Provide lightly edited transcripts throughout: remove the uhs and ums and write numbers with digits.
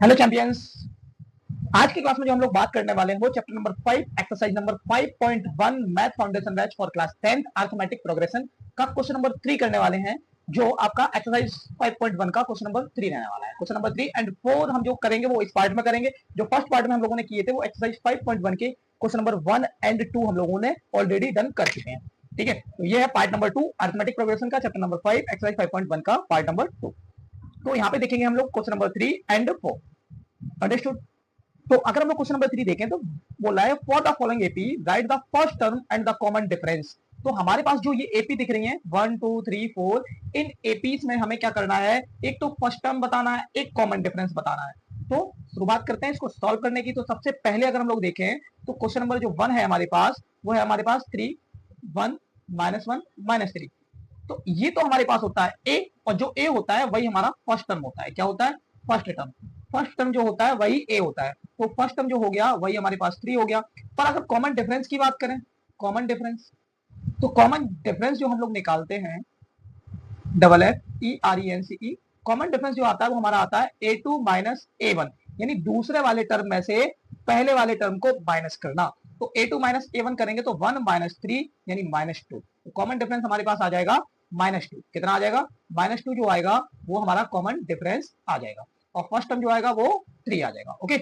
Hello champions. आज की class में जो हम लोग बात करने वाले हैं वो chapter number 5 exercise number 5.1 math foundation batch for class 10th arithmetic progression का क्वेश्चन नंबर 3 करने वाले हैं। जो आपका एक्सरसाइज 5.1 का क्वेश्चन नंबर 3 रहने वाला है। क्वेश्चन नंबर 3 एंड 4 हम जो करेंगे वो इस पार्ट में करेंगे। जो फर्स्ट पार्ट में हम लोगों ने किए थे वो एक्सरसाइज 5.1 के क्वेश्चन नंबर 1 एंड 2 हम लोगों ने ऑलरेडी डन कर चुके हैं। ठीक है, तो ये है पार्ट नंबर 2 अरिथमेटिक प्रोग्रेशन का चैप्टर नंबर 5 एक्सरसाइज 5.1 का पार्ट नंबर 2। तो यहाँ पे देखेंगे हम लोग क्वेश्चन नंबर 3 एंड 4। अंडरस्टूड। तो अगर हम लोग क्वेश्चन नंबर 3 देखें तो बोला है for the following AP right the first term and the common difference. तो हमारे पास जो ये एपी दिख रही है 1 2 3 4, इन एपीज में हमें क्या करना है, एक तो फर्स्ट टर्म बताना है, एक कॉमन डिफरेंस बताना है। तो शुरुआत करते हैं इसको सॉल्व करने की। तो सबसे पहले अगर हम लोग देखें तो क्वेश्चन नंबर जो 1 है हमारे पास, वो है हमारे पास 3 1 -1 -3। तो ये तो हमारे पास होता है ए, और जो ए होता है वही हमारा फर्स्ट टर्म होता है। क्या होता है? First term. फर्स्ट टर्म जो होता है वही ए होता है। तो फर्स्ट टर्म जो हो गया वही हमारे पास 3 हो गया। पर अगर कॉमन डिफरेंस की बात करें, कॉमन डिफरेंस, तो कॉमन डिफरेंस जो हम लोग निकालते हैं DFFERENCE, कॉमन डिफरेंस जो आता है वो हमारा आता है A2 माइनस A1, यानी दूसरे वाले टर्म में से पहले वाले टर्म को माइनस करना। तो A2 माइनस A1 करेंगे तो 1 -3 यानी -2। तो कॉमन डिफरेंस हमारे पास आ जाएगा -2। कितना आ जाएगा? -2 जो आएगा वो हमारा कॉमन डिफरेंस आ जाएगा, और फर्स्ट टर्म जो आएगा वो 3 आ जाएगा। ओके,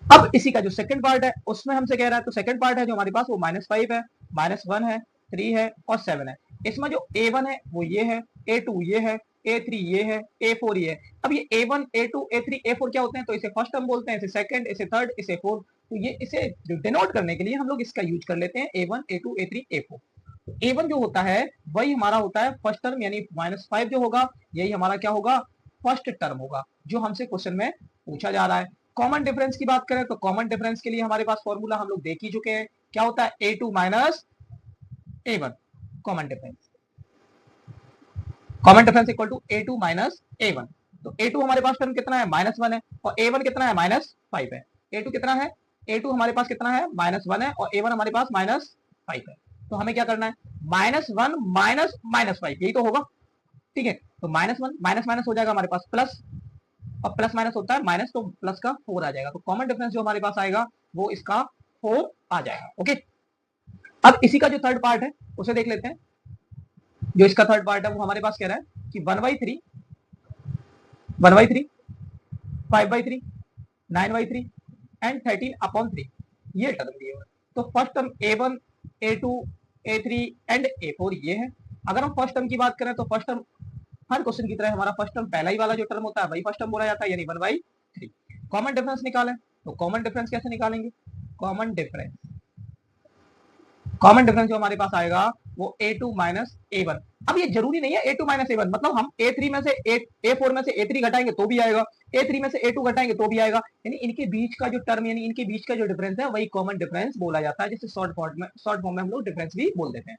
अब इसी का जो सेकंड पार्ट है उसमें हमसे कह रहा है, तो सेकंड पार्ट है जो हमारे पास वो -5 है, -1 है, 3 है और 7 है। इसमें जो A1 है वो ये है, A2 ये है, A3 ये है, A4 ये है। अब ये A1 A2 A3 A4 क्या होते हैं? तो इसे फर्स्ट टर्म बोलते हैं, इसे सेकंड, इसे थर्ड, इसे फोर्थ। तो ये इसे डिनोट करने के लिए हम लोग इसका यूज कर लेते हैं A1 A2 A3 A4। तो A1 जो होता है वही हमारा होता है फर्स्ट टर्म, यानी -5 जो होगा यही हमारा क्या होगा? फर्स्ट टर्म होगा, जो हमसे क्वेश्चन में पूछा जा रहा है। कॉमन डिफरेंस की बात करें तो कॉमन डिफरेंस के लिए हमारे पास फॉर्मूला हम लोग देख ही चुके हैं। क्या होता है? A2 minus A1 common difference. Common difference equal to A2 minus A1। तो A2 हमारे पास टर्म कितना है? -1 है, और A1 कितना है? -5 है। A2 कितना है? A2 हमारे पास कितना है? -1 है, और A1 हमारे पास -5 है। तो हमें क्या करना है? -1 माइनस -5, यही तो होगा। ठीक है, तो -1 माइनस माइनस हो जाएगा हमारे पास प्लस, और प्लस माइनस होता है माइनस, तो प्लस का 4 आ जाएगा। तो कॉमन डिफरेंस जो हमारे पास आएगा वो इसका 4 आ जाएगा। ओके, अब इसी का जो थर्ड पार्ट है उसे देख लेते हैं। जो इसका थर्ड पार्ट है वो हमारे पास कह रहा है कि 1/3 1/3 5/3 9/3 एंड 13/3 ये टर्म दिए हुए। तो first term A1 A2 A3 and A4 ये है। अगर हम फर्स्ट टर्म की बात करें तो फर्स्ट टर्म हर क्वेश्चन की तरह हमारा फर्स्ट टर्म पहला ही वाला जो टर्म होता है वही फर्स्ट टर्म बोला जाता है, यानी 1/3। कॉमन डिफरेंस निकालें, तो कॉमन डिफरेंस कैसे निकालेंगे? कॉमन डिफरेंस, कॉमन डिफरेंस जो हमारे पास आएगा वो A2 माइनस A1। अब ये जरूरी नहीं है A2 माइनस A1, मतलब हम A3 में से A4 में से A3 घटाएंगे तो भी आएगा, A3 में से A2 घटाएंगे तो भी आएगा। यानी इनके बीच का जो टर्म, यानी इनके बीच का जो डिफरेंस है वही कॉमन डिफरेंस बोला जाता है, जिसे शॉर्ट फॉर्म में हम लोग डिफरेंस भी बोल देते हैं।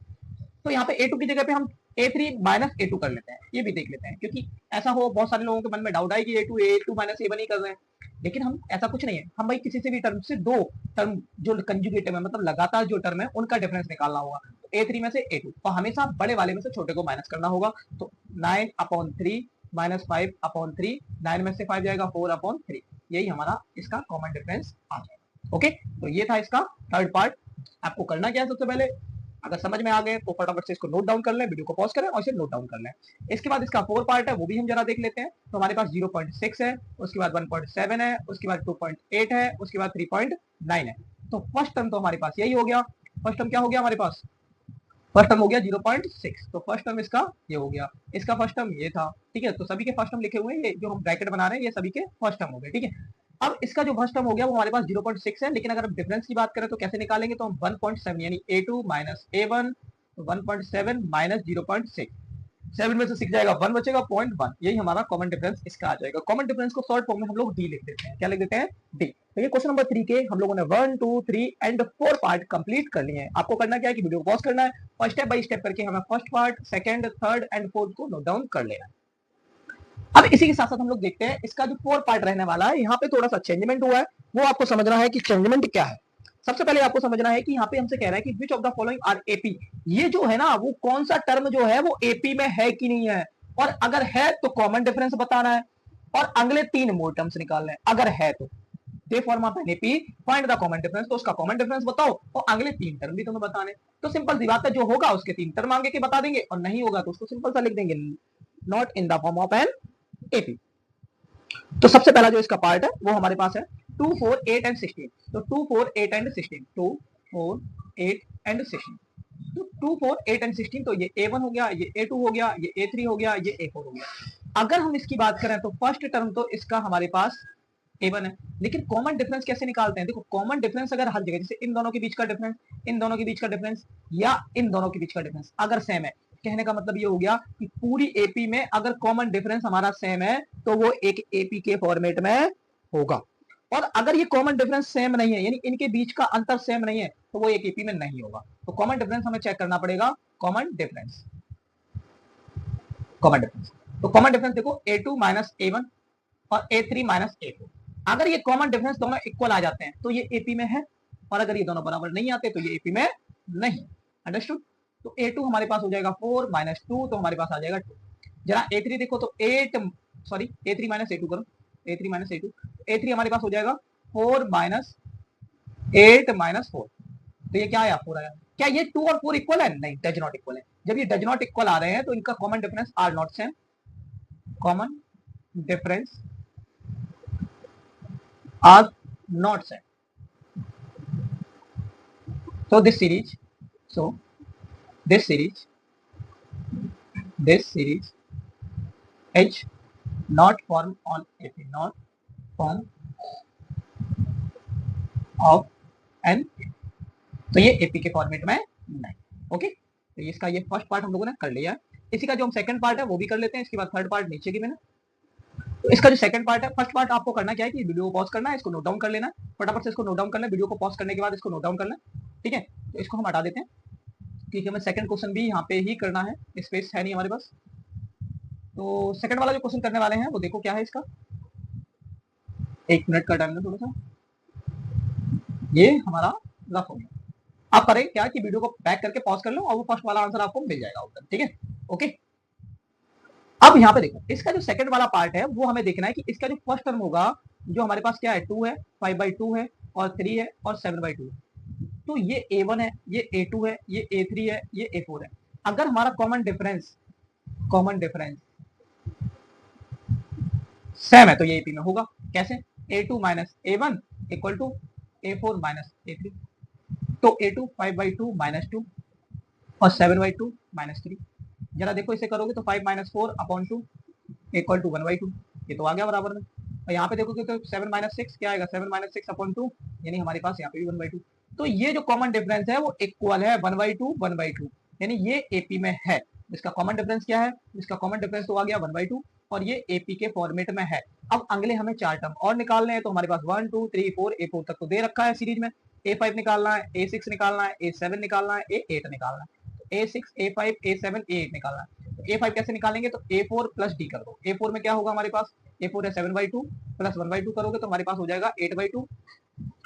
तो यहाँ पे A2 की जगह पे हम A3 माइनस A2 कर लेते हैं, ये भी देख लेते हैं, क्योंकि ऐसा हो बहुत सारे लोगों के मन में डाउट आए कि A2 माइनस A1 ही कर रहे हैं। लेकिन हम ऐसा कुछ नहीं है, हम भाई किसी से भी टर्म से दो टर्म जो कंजुगेटिव है, मतलब लगातार जो टर्म है उनका डिफरेंस निकालना होगा। तो A3 में से A2, और हमेशा बड़े वाले में से छोटे को माइनस करना होगा। तो 9/3 माइनस 5/3, 9 में से 5 जाएगा 4/3, यही हमारा इसका कॉमन डिफरेंस आ जाएगा। ओके, तो ये था इसका थर्ड पार्ट। आपको करना क्या है? सबसे पहले अगर समझ में आ गए तो फटाफट से इसको नोट डाउन कर लें, वीडियो को पॉज करें और इसे नोट डाउन कर लें। इसके बाद इसका 4 पार्ट है वो भी हम जरा देख लेते हैं। तो हमारे पास 0.6 है, उसके बाद 1.7 है, उसके बाद 2.8 है, उसके बाद 3.9 है। तो फर्स्ट टर्म तो हमारे पास यही हो गया। फर्स्ट टर्म क्या हो गया हमारे पास? फर्स्ट टर्म हो गया 0.6। तो फर्स्ट टर्म इसका ये हो गया, इसका फर्स्ट टर्म ये था। ठीक है, तो सभी के फर्स्ट टर्म लिखे हुए हैं, ये जो हम ब्रैकेट बना रहे हैं ये सभी के फर्स्ट टर्म हो गए। ठीक है, अब इसका जो फर्स्ट टर्म हो गया वो हमारे पास 0.6 है, लेकिन अगर हम डिफरेंस की बात करें तो कैसे निकालेंगे? तो हम 1.7 यानी A2 माइनस A1, 1.7 माइनस 0.6, 7 में से 6 जाएगा 1 बचेगा 0.1, यही हमारा कॉमन डिफरेंस इसका आ जाएगा। कॉमन डिफरेंस को शॉर्ट फॉर्म में हम लोग डी लिख देते हैं। क्या लिख देते हैं? डी। तो ये क्वेश्चन नंबर 3 के हम लोगों ने 1 2 3 एंड 4 पार्ट कंप्लीट कर लिए हैं। आपको करना क्या है कि वीडियो को पॉज करना है और स्टेप बाय स्टेप करके हमें first part, second, third and fourth को नोट डाउन कर लेना है। अब इसी के साथ साथ हम लोग देखते हैं इसका जो 4 पार्ट रहने वाला है, यहाँ पे थोड़ा सा चेंजमेंट हुआ है, वो आपको समझना है कि चेंजमेंट क्या है। सबसे पहले आपको समझना है कि यहाँ पे हमसे कह रहा है कि which of the following are AP. ये जो है ना वो कौन सा टर्म जो है वो एपी में है कि नहीं है, और अगर है तो कॉमन डिफरेंस बताना है। और अगले 3 मोड टर्म्स निकालने हैं अगर है तो। They form of an AP, find the common difference, तो उसका कॉमन डिफरेंस बताओ और अगले 3 टर्म भी तुम्हें बताने। तो सिंपल सी बात है, जो होगा उसके 3 टर्म आगे के बता देंगे और नहीं होगा तो उसको सिंपल सा लिख देंगे not in the form of an AP. तो सबसे पहला जो इसका पार्ट है वो हमारे पास है 2, 4, 8 एंड 16। तो 2, 4, 8 एंड 16, 2, 4, 8 एंड 16। तो 2, 4, 8 एंड 16, तो ये A1 हो गया, ये A2 हो गया, ये A3 हो गया, ये A4 हो गया। अगर हम इसकी बात करें तो फर्स्ट टर्म तो इसका हमारे पास A1 है, लेकिन कॉमन डिफरेंस कैसे निकालते हैं? देखो कॉमन डिफरेंस अगर हर जगह, जैसे इन दोनों के बीच का डिफरेंस, इन दोनों के बीच का डिफरेंस या इन दोनों के बीच का डिफरेंस अगर सेम है, कहने का मतलब ये हो गया कि पूरी एपी में अगर कॉमन डिफरेंस हमारा सेम है तो वो एक एपी के फॉर्मेट में होगा। और अगर ये कॉमन डिफरेंस सेम नहीं है, यानी इनके बीच का अंतर सेम नहीं है, तो वो एक एपी में नहीं होगा। तो कॉमन डिफरेंस हमें चेक करना पड़ेगा। कॉमन डिफरेंस, कॉमन डिफरेंस, तो कॉमन डिफरेंस देखो A2 माइनस A1 और A3 माइनस A4। अगर ये कॉमन डिफरेंस दोनों इक्वल आ जाते हैं तो ये एपी में है, और अगर ये दोनों बराबर नहीं आते तो ये एपी में नहीं। अंडरस्टूड? तो A2 हमारे पास हो जाएगा 4 माइनस 2, तो हमारे पास आ जाएगा 2। जरा A3 देखो तो 8, सॉरी A3 माइनस A2 करो, A3 माइनस A2, A3 हमारे पास हो जाएगा 4 माइनस 8 माइनस 4। तो ये क्या आया? 4 आया। क्या ये 2 और 4 इक्वल है? नहीं, डज नॉट इक्वल है। जब ये डज नॉट इक्वल आ रहे हैं तो इनका common difference are not same. Common difference are not same. So this series, so this series is not formed on AP, not form of an, तो ये AP के फॉर्मेट में नहीं। ओके, तो इसका ये फर्स्ट पार्ट हम लोगों ने कर लिया। इसी का जो हम सेकंड पार्ट है वो भी कर लेते हैं, इसके बाद थर्ड पार्ट नीचे की मैंने। तो इसका जो सेकंड पार्ट है, फर्स्ट पार्ट आपको करना क्या है कि वीडियो को पॉज करना है, इसको नोट डाउन कर लेना है, फटाफट से इसको नोट डाउन करना है, वीडियो को पॉज करने के बाद इसको नोट डाउन करना है, ठीक है। तो इसको हम हटा देते हैं क्योंकि हमें सेकंड क्वेश्चन भी यहाँ पे ही करना है, स्पेस है नहीं हमारे पास। तो सेकंड वाला जो क्वेश्चन करने वाले हैं वो देखो क्या है इसका। 1 मिनट का टाइम है थोड़ा सा, ये हमारा रफ हो गया। आप करें क्या कि वीडियो को बैक करके पॉज कर लो और वो फर्स्ट वाला आंसर आपको मिल जाएगा उत्तर, ठीक है। ओके, अब यहाँ पे देखो इसका जो सेकंड वाला पार्ट है वो हमें देखना है कि इसका जो फर्स्ट टर्म होगा, जो हमारे पास क्या है, 2 है, 5/2 है और 3 है और 7/2 है। तो ये A1 है, ये A2 है, ये A3 है, ये A4 है। अगर हमारा कॉमन डिफरेंस सेम है तो ये एपी में होगा। कैसे? A2 minus A1 equal to A4 minus A3। तो A2 5/2 माइनस 2 और 7/2 माइनस 3। जरा देखो इसे करोगे तो 5 माइनस 4 अपॉन 2 इक्वल टू 1/2। ये तो आ गया बराबर में। और यहाँ पे देखोगे तो 7 माइनस 6 क्या आएगा? 7 माइनस 6 अपॉन 2, यानी हमारे पास यहाँ पे भी 1/2। तो ये जो कॉमन डिफरेंस है वो इक्वल है 1/2 1/2, यानी ये एपी में है। इसका कॉमन डिफरेंस क्या है? इसका कॉमन डिफरेंस तो आ गया 1/2 और ये एपी के फॉर्मेट में है। अब अगले हमें 4 टर्म और निकालने हैं, तो हमारे पास 1 2 3 4 A4 तक तो दे रखा है सीरीज में। A5 निकालना है, A6 निकालना है, A7 निकालना है, A8 निकालना है। A6 A5 A7 A8 निकालना है। तो A5 कैसे निकालेंगे? तो A4 प्लस D कर दो। A4 में क्या होगा हमारे पास? A4 है 7/2 प्लस 1/2 करोगे तो हमारे पास हो जाएगा 8/2।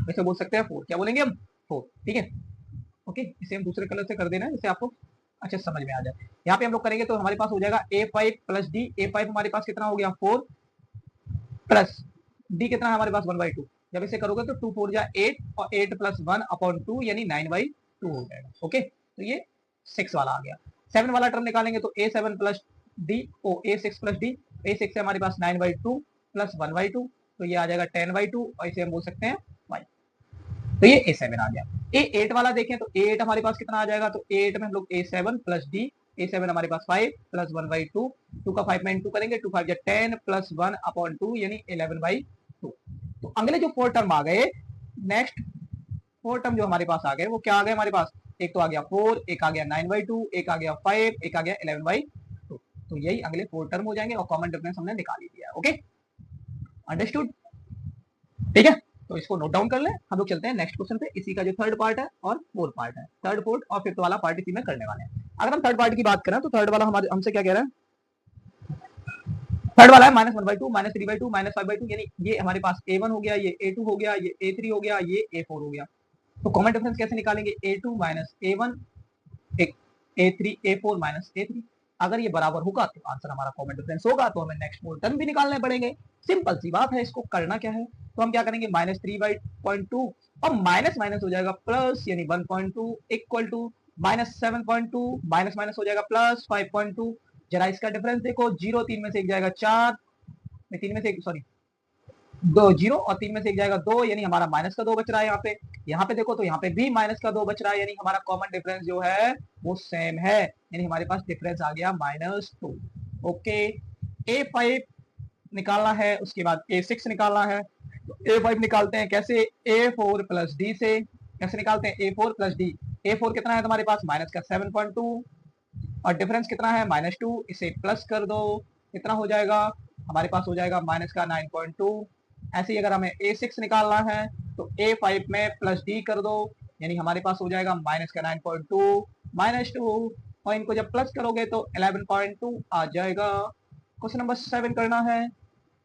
वैसे बोल सकते हैं 4, क्या बोलेंगे हम? 4, ठीक है। ओके, इसे हम दूसरे कलर से कर देना है जिससे आपको अच्छे समझ में आ जाए। यहाँ पे हम लोग करेंगे तो हमारे पास हो जाएगा A5 प्लस D। A5 हमारे पास कितना हो गया? 4 प्लस D कितना है हमारे पास? 1/2। जब इसे करोगे तो 2 4 जा 8 और 8 प्लस 1 अपॉन 2 यानी 9/2 हो जाएगा। ओके, तो ये 6 वाला आ गया। 7 वाला टर्म निकालेंगे तो A7 प्लस D ओ A6 प्लस D। A6 है हमारे पास 9/2 प्लस 1/2, तो ये आ जाएगा 10/2 और इसे हम बोल सकते हैं 5। तो ये A7 आ गया। A8 वाला देखें तो A8 हमारे पास कितना आ जाएगा? तो A8 में हम लोग A7 प्लस D, A7 हमारे पास 5 प्लस 1/2, 2 का 5 में इंटू करेंगे, 2 5 10 प्लस 1 अपॉन 2 यानी 11/2। तो अगले जो 4 टर्म आ गए, नेक्स्ट 4 टर्म जो हमारे पास आ गए वो क्या आ गए हमारे पास? एक तो आ गया 4, एक आ गया 9/2, एक आ गया 5, एक आ गया 11/2। तो यही अगले 4 टर्म हो जाएंगे और कॉमन डिफरेंस हमने निकाल ही दिया। ओके, अंडरस्टूड, ठीक है। तो इसको नोट डाउन कर ले। हम लोग चलते हैं नेक्स्ट क्वेश्चन पे। इसी का जो थर्ड पार्ट है और फोर्थ पार्ट है, थर्ड फोर्थ और फिफ्थ वाला पार्ट इसी में करने वाले हैं। अगर हम थर्ड पार्ट की बात करें तो थर्ड वाला हमारे हमसे क्या कह रहा है? थर्ड वाला है -1/2 -3/2 -5/2, यानी ये हमारे पास A1 हो गया, ये A2 हो गया, ये A3 हो गया, ये A4 हो गया। तो कॉमन डिफरेंस कैसे निकालेंगे? A2 minus A1 A3 A4 minus A3। अगर ये बराबर होगा तो आंसर हमारा कॉमन डिफरेंस होगा, तो हमें नेक्स्ट मोल टर्म भी निकालने पड़ेंगे। सिंपल सी बात है। इसको करना क्या है, तो हम क्या करेंगे, -3/0.2 और माइनस माइनस हो जाएगा प्लस, यानी 1.2 इक्वल टू -7.2, माइनस माइनस हो जाएगा प्लस 5.2। जरा इसका डिफरेंस देखो, 0 3 में से एक जाएगा 4, 3 में से एक, सॉरी, 2 0 और 3 में से एक जाएगा 2, यानी हमारा माइनस का 2 बच रहा है। यहाँ पे देखो तो यहाँ पे भी माइनस का 2 बच रहा है, यानी हमारा कॉमन डिफरेंस जो है वो सेम है, यानी हमारे पास डिफरेंस आ गया -2। ओके, A5 निकालना है, उसके बाद A6 निकालना है। तो A5 निकालते हैं कैसे, A4 प्लस डी से। कैसे निकालते हैं, A4 प्लस डी। A4 कितना है तुम्हारे पास, माइनस का 7.2 और डिफरेंस कितना है -2, इसे प्लस कर दो, कितना हो जाएगा हमारे पास, हो जाएगा माइनस का 9.2। ऐसे ही अगर हमें A6 निकालना है तो A5 में प्लस डी कर दो, यानी हमारे पास हो जाएगा माइनस का 9.2 -2, और इनको जब प्लस करोगे तो 11.2 आ जाएगा। क्वेश्चन नंबर 7 करना है,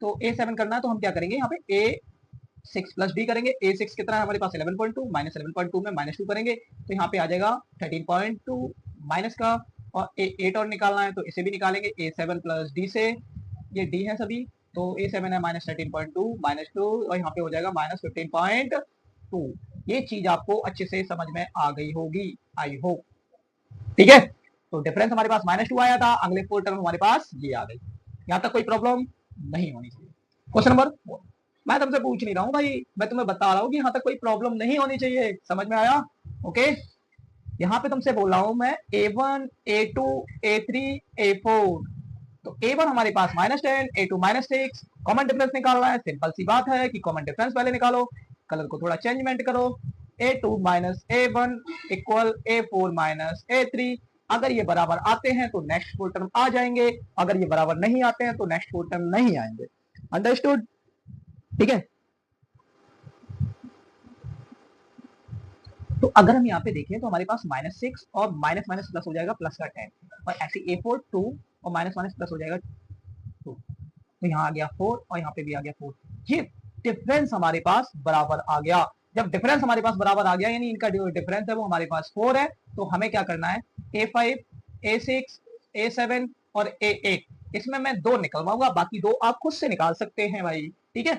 तो A7 करना है, तो हम क्या करेंगे, यहाँ पे A6 प्लस डी करेंगे। A6 कितना है हमारे पास 11.2, माइनस 11.2 में -2 करेंगे तो यहाँ पे आ जाएगा 13.2 माइनस का, और A8 और निकालना है तो इसे भी निकालेंगे A7 प्लस डी से। ये डी है सभी, तो A7 है -13.2 -2, और यहाँ पे हो जाएगा -15.2। ये चीज आपको अच्छे से समझ में आ गई होगी, आई होप। ठीक है, तो डिफरेंस हमारे पास -2 आया था, अगले 4 टर्म हमारे पास ये आ गई। यहाँ तक कोई प्रॉब्लम नहीं होनी चाहिए। क्वेश्चन नंबर 4, मैं तुमसे पूछ नहीं रहा हूँ भाई, मैं तुम्हें बता रहा हूँ कि यहाँ तक कोई प्रॉब्लम नहीं होनी चाहिए। समझ में आया? ओके, यहाँ पे तुमसे बोल रहा हूँ मैं A1 A2 A3 A4। तो A1 हमारे पास -10, A2 -6, कॉमन डिफरेंस निकालना है। सिंपल सी बात है कि कॉमन डिफरेंस पहले निकालो, कलर को थोड़ा चेंजमेंट करो। A2 A1 equal A4 A3। अगर ये बराबर आते हैं तो नेक्स्ट 4 टर्म आ जाएंगे, अगर ये बराबर नहीं आते हैं तो नेक्स्ट 4 टर्म नहीं आएंगे। अंडरस्टूड? ठीक है, तो अगर हम यहाँ पे देखें तो हमारे पास -6 और माइनस माइनस प्लस हो जाएगा प्लस का 10, और ऐसे A4 2 और माइनस माइनस प्लस हो जाएगा 2, तो यहाँ आ गया 4 और यहाँ पे भी आ गया 4। ये डिफरेंस हमारे पास बराबर आ गया। जब डिफरेंस हमारे पास बराबर आ गया, यानी इनका जो डिफरेंस है वो हमारे पास 4 है, तो हमें क्या करना है, A5 A6 A7 और A8, इसमें मैं 2 निकलवाऊंगा, बाकी 2 आप खुद से निकाल सकते हैं भाई। ठीक है,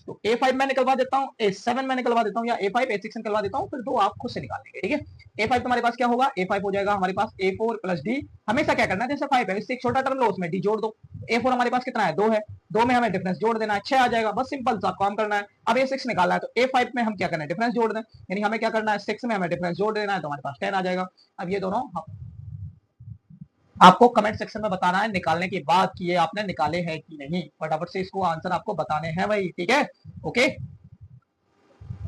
तो A5 मैं निकलवा देता हूँ, A7 मैं निकलवा देता हूँ, या A5 A6 निकलवा देता हूँ, फिर 2 आप खुद से निकाल लेंगे। ठीक है, A5 तुम्हारे पास क्या होगा, A5 हो जाएगा हमारे पास A4 प्लस डी। हमेशा क्या करना है, जैसे 5 है इससे एक छोटा टर्म लो, उसमें डी जोड़ दो। A4 हमारे पास कितना है, 2 है, 2 में हमें डिफरेंस जोड़ देना है, 6 आ जाएगा। बस सिंपल सा काम करना है। अब A6 निकालना है तो A5 में हम क्या करना है, डिफरेंस जोड़ दें, यानी हमें क्या करना है, 6 में हमें डिफरेंस जोड़ देना है, तो हमारे पास 10 आ जाएगा। अब ये दोनों आपको कमेंट सेक्शन में बताना है निकालने के बाद कि ये आपने निकाले हैं कि नहीं, फटाफट से इसको आंसर आपको बताने हैं भाई। ठीक है, ओके।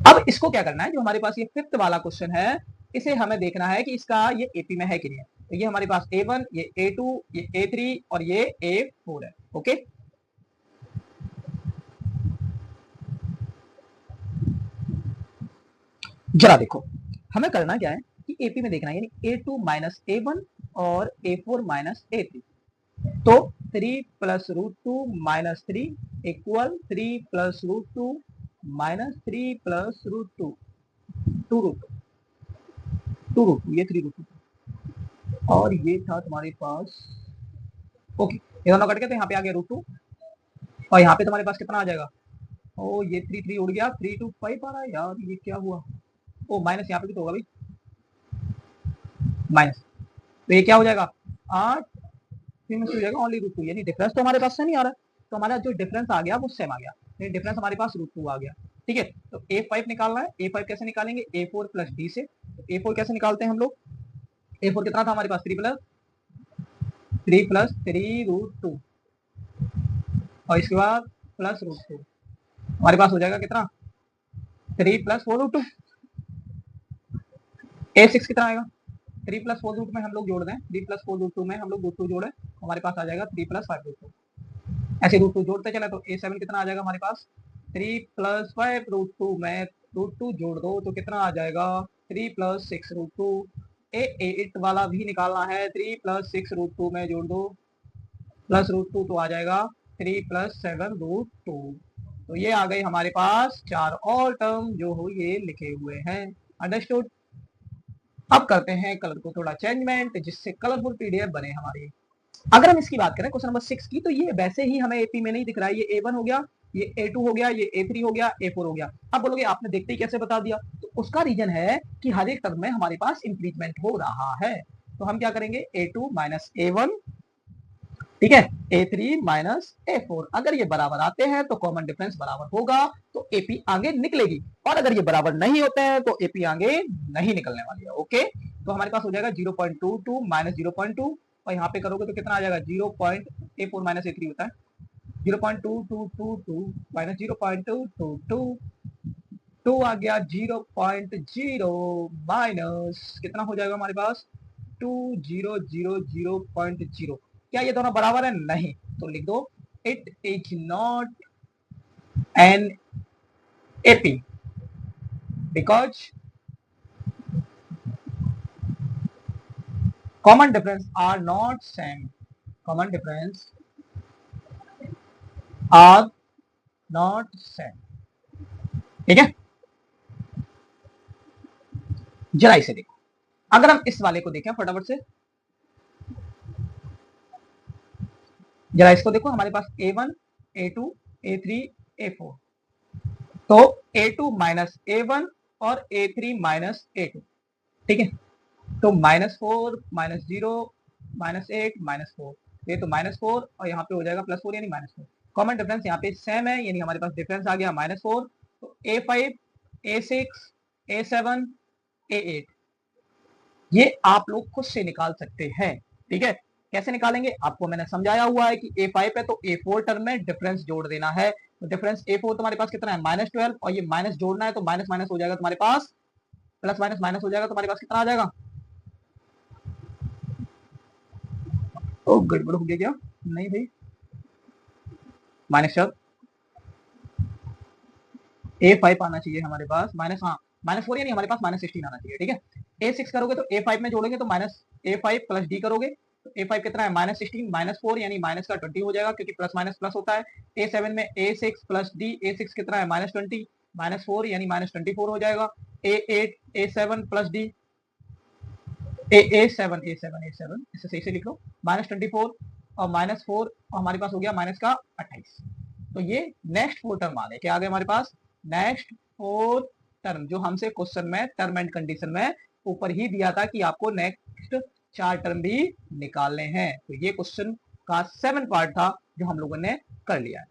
अब इसको क्या करना है, जो हमारे पास ये 5th वाला क्वेश्चन है, इसे हमें देखना है कि इसका ये एपी में है कि नहीं है। तो ये हमारे पास A1, ये A2, ये A3 और ये A4 है। ओके, जरा देखो, हमें करना क्या है कि एपी में देखना है, यानी A2 माइनस A1 और A4 माइनस A3। तो 3 plus root 2 minus 3 equal 3 plus root 2 minus 3 plus root 2, 2 root 2, ये 3 रूट 2, और ये था तुम्हारे पास, ओके, ये दोनों कट गए तो यहाँ पे आ गया रूट 2, और यहाँ पे तुम्हारे पास कितना आ जाएगा, ओ ये 3 3 उड़ गया, 3 2 5 आ रहा है यार, ये क्या हुआ, ओ माइनस यहाँ पे भी तो होगा भाई, माइनस, तो ये क्या हो जाएगा 8 3 में से हो जाएगा ओनली रूट 2, यानी डिफरेंस तो हमारे पास से नहीं आ रहा है, तो हमारा जो डिफरेंस आ गया वो सेम आ गया, यानी डिफरेंस हमारे पास रूट 2 आ गया। ठीक है, तो A5 निकालना है, A5 कैसे निकालेंगे, A4 प्लस डी से। तो A4 कैसे निकालते हैं हम लोग, A4 कितना था हमारे पास, 3 प्लस 3 रूट 2, और इसके बाद प्लस रूट 2, हमारे पास हो जाएगा कितना, 3 प्लस 4 रूट 2। A6 कितना आएगा, 3 प्लस 4 रूट में हम लोग जोड़ दें, 3 प्लस 4 रूट 2 में हम लोग रूट 2 जोड़े, हमारे पास आ जाएगा 3 प्लस 5 रूट 2। ऐसे रूट 2 जोड़ते चले तो A7 कितना आ जाएगा हमारे पास, 3 प्लस 5 रूट 2 में रूट 2 जोड़ दो तो कितना आ जाएगा, 3 प्लस 6 रूट 2। A8 वाला भी निकालना है, 3 प्लस 6 रूट 2 में जोड़ दो प्लस रूट 2, तो आ जाएगा 3 प्लस 7 रूट 2। तो ये आ गई हमारे पास 4 और टर्म जो हो ये लिखे हुए हैं। अंडरस्टूड? अब करते हैं कलर को थोड़ा चेंजमेंट, जिससे कलरफुल पीडीएफ बने हमारी। अगर हम इसकी बात करें क्वेश्चन नंबर 6 की, तो ये वैसे ही हमें एपी में नहीं दिख रहा है। ये A1 हो गया, ये A2 हो गया, ये A3 हो गया, A4 हो गया। अब बोलोगे आपने देखते ही कैसे बता दिया, तो उसका रीजन है कि हर एक टर्म में हमारे पास इंक्रीजमेंट हो रहा है। तो हम क्या करेंगे, A2 माइनस A1, ठीक है, A3 माइनस A4। अगर ये बराबर आते हैं तो कॉमन डिफरेंस बराबर होगा, तो एपी आगे निकलेगी, और अगर ये बराबर नहीं होते हैं तो एपी आगे नहीं निकलने वाली है। ओके, तो हमारे पास हो जाएगा 0.22 माइनस 0.2, और यहाँ पे करोगे तो कितना आ जाएगा, 0.A4 माइनस A3 होता है 0.2222 माइनस 0.222, 2 आ गया 0.0 माइनस कितना हो जाएगा हमारे पास 2000.0। क्या ये दोनों बराबर है? नहीं, तो लिख दो it is not an AP because common difference are not same, common difference are not same. ठीक है, जरा इसे देखो, अगर हम इस वाले को देखें फटाफट से, जरा इसको देखो, हमारे पास A1 A2 A3 A4, तो A2 माइनस A1 और A3 माइनस A2, ठीक है, तो -4 -0 -8 -4, ये तो -4 और यहाँ पे हो जाएगा +4 यानी -4। कॉमन डिफरेंस यहाँ पे सेम है, यानी हमारे पास डिफरेंस आ गया -4। तो A5 A6 A7 A8 ये आप लोग खुद से निकाल सकते हैं। ठीक है, कैसे निकालेंगे आपको मैंने समझाया हुआ है कि A5 है तो A4 टर्म में डिफरेंस जोड़ देना है। तो डिफरेंस A4 तुम्हारे पास कितना है, -12, और ये माइनस जोड़ना है तो माइनस माइनस हो जाएगा तुम्हारे पास, प्लस माइनस माइनस हो जाएगा, तुम्हारे पास कितना आ जाएगा, ओ गड़बड़ हो गया क्या, नहीं भाई, माइनस A5 आना चाहिए हमारे पास, माइनस, हाँ -4 यानी हमारे पास -16 आना चाहिए। ठीक है, A6 करोगे तो A5 में जोड़ोगे तो माइनस A5 प्लस D करोगे, तो A5 कितना है, -16 -4 यानी माइनस का 20 हो जाएगा, क्योंकि प्लस माइनस प्लस होता है। A7 में A6 प्लस D, A6 कितना है -20 -4 यानी -24 हो जाएगा। A8 A7 plus D, A7 इसे सही से लिख लो, -24 और -4 और हमारे पास हो गया माइनस का 28। तो ये नेक्स्ट 4 टर्म आ गए, क्या आ गए हमारे पास, नेक्स्ट 4 टर्म, जो हमसे क्वेश्चन में टर्म एंड कंडीशन में ऊपर ही दिया था कि आपको नेक्स्ट 4 टर्म भी निकालने हैं। तो ये क्वेश्चन का 7 पार्ट था जो हम लोगों ने कर लिया है।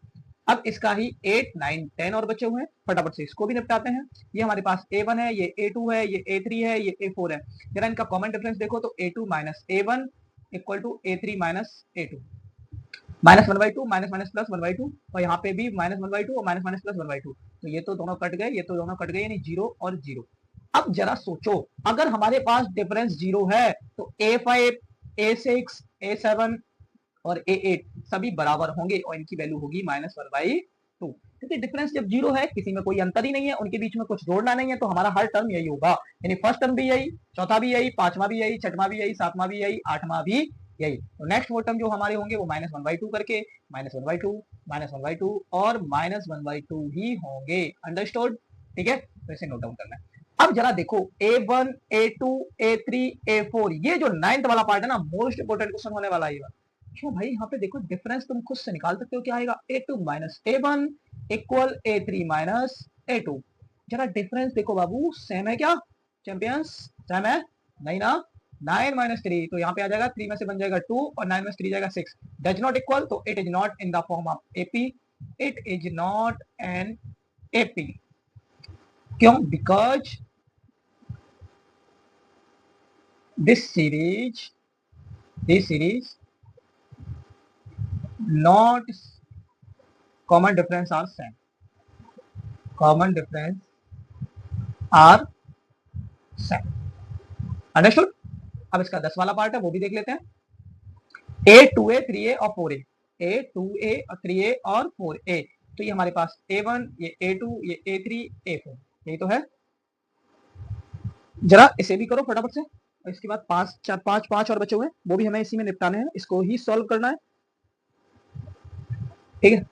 अब इसका ही 8 9 10 और बचे हुए हैं, फटाफट से इसको भी निपटाते हैं। ये हमारे पास A1 है, ये A2 है, ये A3 है, ये A4 है। जरा इनका कॉमन डिफरेंस देखो तो A2 minus A1 equal to A3 minus A2, -1/2 minus minus plus 1/2, और यहाँ पे भी -1/2 और माइनस माइनस प्लस 1/2, तो ये तो दोनों कट गए, ये तो दोनों कट गए, यानी 0 और 0। अब जरा सोचो, अगर हमारे पास डिफरेंस 0 है तो A5 A6 A7 और A8 सभी बराबर होंगे और इनकी वैल्यू होगी -1/2, क्योंकि डिफरेंस जब 0 है, किसी में कोई अंतर ही नहीं है, उनके बीच में कुछ जोड़ना नहीं है, तो हमारा हर टर्म यही होगा, यानी फर्स्ट टर्म भी यही, चौथा भी यही, पांचवा भी यही, छठवां भी यही, सातवां भी यही, आठवां भी यही। तो नेक्स्ट वो टर्म जो हमारे होंगे वो -1/2 करके -1/2 -1/2 और -1/2 ही होंगे। अंडरस्टूड? ठीक है, तो इसे नोट डाउन करना है। अब जरा देखो A1 A2 A3 A4, ये जो 9th वाला पार्ट है ना, मोस्ट इंपोर्टेंट क्वेश्चन होने वाला है। क्यों भाई, यहाँ पे देखो डिफरेंस तुम खुद से निकाल सकते हो, क्या आएगा, A2 minus A1 equal A3 minus A2। जरा डिफरेंस देखो बाबू, सेम है क्या चैंपियंस, सेम है? नहीं ना, 9 माइनस 3, तो यहाँ पे आ जाएगा 3 में से बन जाएगा 2 और 9 में से 3 जाएगा 6, डज नॉट इक्वल, तो it is not in the form of AP, it is not an AP. क्यों? Because this series not common difference are same, common difference are same। Understood? अब इसका 10 वाला पार्ट है वो भी देख लेते हैं। A2A 3A और 4A, A2A और 3A और 4A, तो ये हमारे पास A1 ये A2 ये A3 A4, यही तो है। जरा इसे भी करो फटाफट से, और इसके बाद 5 और बचे हुए हैं, वो भी हमें इसी में निपटाने हैं, इसको ही सॉल्व करना है। ठीक है,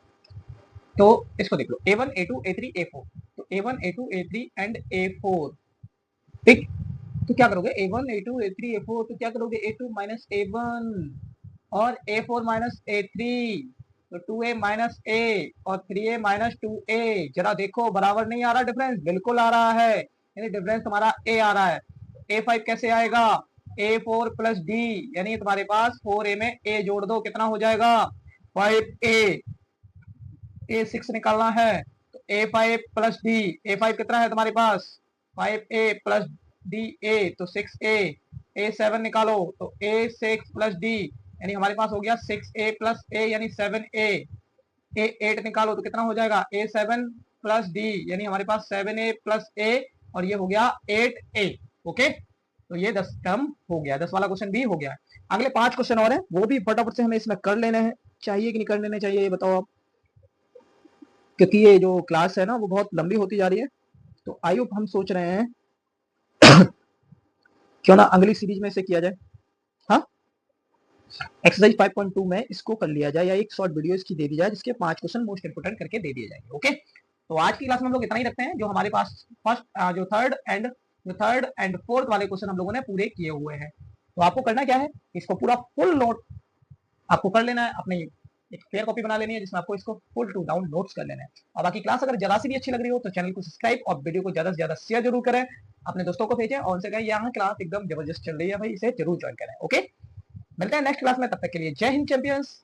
तो इसको देख लो, A1 A2 A3 A4, तो A1 A2 A3 and A4। ठीक, तो क्या करोगे, A1 A2 A3 A4, तो क्या करोगे, A2 माइनस A1 और A4 माइनस A3, तो 2A माइनस A और 3A माइनस 2A, जरा देखो बराबर नहीं आ रहा डिफरेंस? बिल्कुल आ रहा है, यानी डिफरेंस तुम्हारा A आ रहा है। A5 कैसे आएगा? A4 प्लस D, यानी तुम्हारे पास 4A में A जोड़ दो, कितना हो जाएगा? 5A। A6 निकालना है तो A5 प्लस D, A5 कितना है तुम्हारे पास? 5A प्लस DA, तो 6A। A7 निकालो तो A6 प्लस D, यानी हमारे पास हो गया 6A प्लस A, यानी 7A। A8 निकालो तो कितना हो जाएगा? A7 प्लस D, यानी हमारे पास 7A प्लस A, और ये हो गया 8A। ओके, तो ये 10 टर्म हो गया, 10 वाला क्वेश्चन भी हो गया। अगले 5 क्वेश्चन और है, वो भी फटाफट से हमें इसमें कर लेने हैं। चाहिए कि नहीं कर लेने चाहिए, ये बताओ आप, क्योंकि ये जो क्लास है ना वो बहुत लंबी होती जा रही है। तो आई होप हम सोच रहे हैं क्यों ना अगली सीरीज में से किया जाए। हाँ, एक्सरसाइज 5.2 में इसको कर लिया जाए, या एक शॉर्ट वीडियो इसकी दे दी जाए जिसके 5 क्वेश्चन मोस्ट इंपोर्टेंट करके दे दिए जाएंगे। ओके, तो आज की क्लास में हम लोग इतना ही रखते हैं। जो हमारे पास फर्स्ट जो थर्ड एंड फोर्थ वाले क्वेश्चन हम लोगों ने पूरे किए हुए हैं। तो आपको करना क्या है, इसको पूरा फुल नोट आपको कर लेना है, अपनी एक फेयर कॉपी बना लेनी है जिसमें आपको इसको फुल टू डाउन नोट्स कर लेना है। और बाकी क्लास अगर जरा सी भी अच्छी लग रही हो तो चैनल को सब्सक्राइब और वीडियो को ज्यादा से ज्यादा शेयर जरूर करें, अपने दोस्तों को भेजें और उनसे कहें यहाँ क्लास एकदम जबरदस्त चल रही है भाई, इसे जरूर ज्वाइन करें। ओके, मिलते हैं नेक्स्ट क्लास में, तब तक के लिए जय हिंद चैंपियंस।